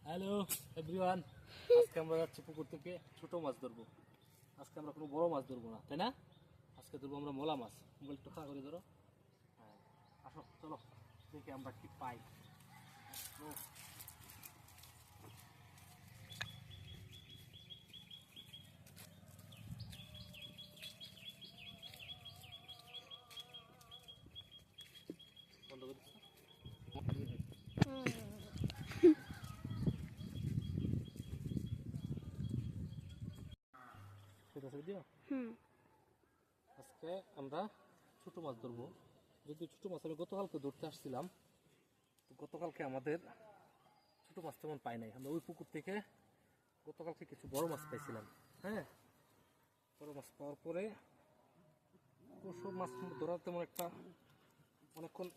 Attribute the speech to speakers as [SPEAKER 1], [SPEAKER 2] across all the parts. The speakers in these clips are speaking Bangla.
[SPEAKER 1] হ্যালো এভরিওয়ান, আজকে আমরা যাচ্ছি পুকুর থেকে ছোট মাছ ধরবো। আজকে আমরা কোনো বড় মাছ ধরবো না, তাই না? আজকে ধরবো আমরা মোলা মাছ। মোবাইল টোকা করে ধরো। হ্যাঁ, আসো চলো দেখি আমরা কি পাই। বন্ধ করে দিচ্ছি। আজকে আমরা ছোট মাছ ধরবো। যদি ছোট মাছ আমি গতকালকে ধরতে আসছিলাম, তো গতকালকে আমাদের ছোট মাছ তেমন পাই নাই। আমরা ওই পুকুর থেকে গতকালকে কিছু বড় মাছ পাইছিলাম। হ্যাঁ, বড় মাছ পাওয়ার পরে সব মাছ ধরার তেমন একটা অনেকক্ষণ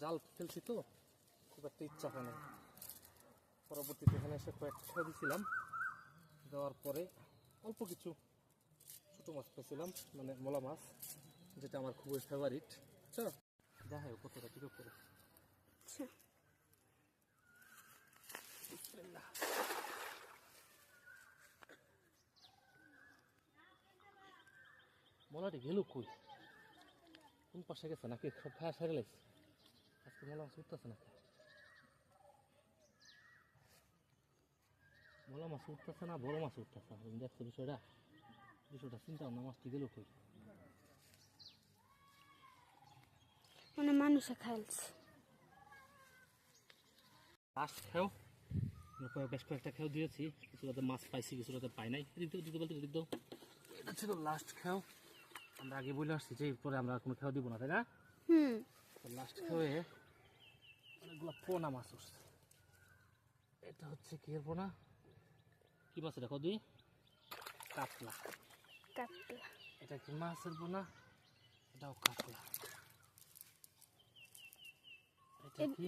[SPEAKER 1] জাল ফেলছি, তো খুব একটা ইচ্ছা হয় না। পরবর্তীতে এখানে এসে কয়েকটা ছেড়ে দিয়েছিলাম, দেওয়ার পরে অল্প কিছু ছোট মাছ পেয়েছিলাম, মানে মোলা মাছ, যেটা আমার খুবই ফেভারিট। আচ্ছা, দেখা হোক কতটা টিকে করে। মোলাটি গেল কই? কোন পাশে গেছে? নাকি সব খাওয়া সেরে লাগছে? আজকে মোলা মাছ উঠতেছে নাকি? মোলা মাছ উঠতেছে না, বড় মাছ উঠতেছে। তুমি দেখছো বিষয়টা চিন্তা ভাবনা, মাছটি গেল কই?
[SPEAKER 2] মানে মানুষে খাইছে।
[SPEAKER 1] লাস্ট খেও, বেশ কয়েকটা খেও দিয়েছি, কিছুটাতে মাছ পাইছি, কিছুটাতে পাই নাই। দিতে বলতে দিক দাও। এটা ছিল লাস্ট খেও। আমরা আগে বলে আসছি যে এরপরে আমরা কোনো খেও দিব না, তাই না? লাস্ট খেয়ে অনেকগুলো পোনা মাছ উঠছে। এটা হচ্ছে কি এর পোনা? কি মাছ এটা? কদি কাতলা।
[SPEAKER 2] কাতলা।
[SPEAKER 1] এটা কি মাছের পোনা? এটাও কাতলা। এটা কি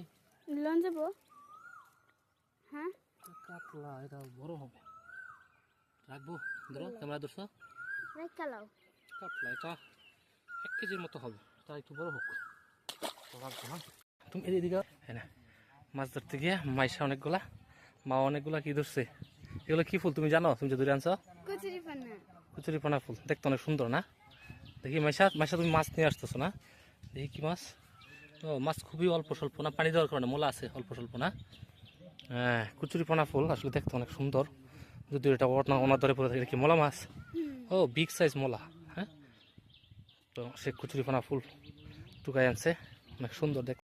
[SPEAKER 2] লন যাব? হ্যাঁ,
[SPEAKER 1] কাতলা। এটা বড় হবে। রাখবো, ধরো ক্যামেরা ধরছো।
[SPEAKER 2] কালাও
[SPEAKER 1] কাতলা এটা 1 কেজির মতো হবে। এটা একটু বড় হোক, রাখবো। হ্যাঁ, তুমি এদিকে হ্যাঁ না, মাছ ধরতে গিয়ে মাইশা অনেকগুলা, মা অনেকগুলা কি ধরছে। এগুলো কি ফুল তুমি জানো? তুমি যে ধরে আনছো? কচুরিপানা ফুল। দেখতে অনেক সুন্দর না? দেখি মাইশা তুমি মাছ নিয়ে আসতেছো না? দেখি কি মাছ। ও মাছ খুবই অল্প স্বল্প না, পানি দেওয়ার কারণে মোলা আছে অল্প স্বল্প না? হ্যাঁ, কচুরিপানা ফুল আসলে দেখতে অনেক সুন্দর। যদিও এটা ওনার ধরে পড়ে থাকে কি মোলা মাছ। ও বিগ সাইজ মোলা। হ্যাঁ, তো সে কচুরিপানা ফুল টুকাই আনছে, অনেক সুন্দর দেখ।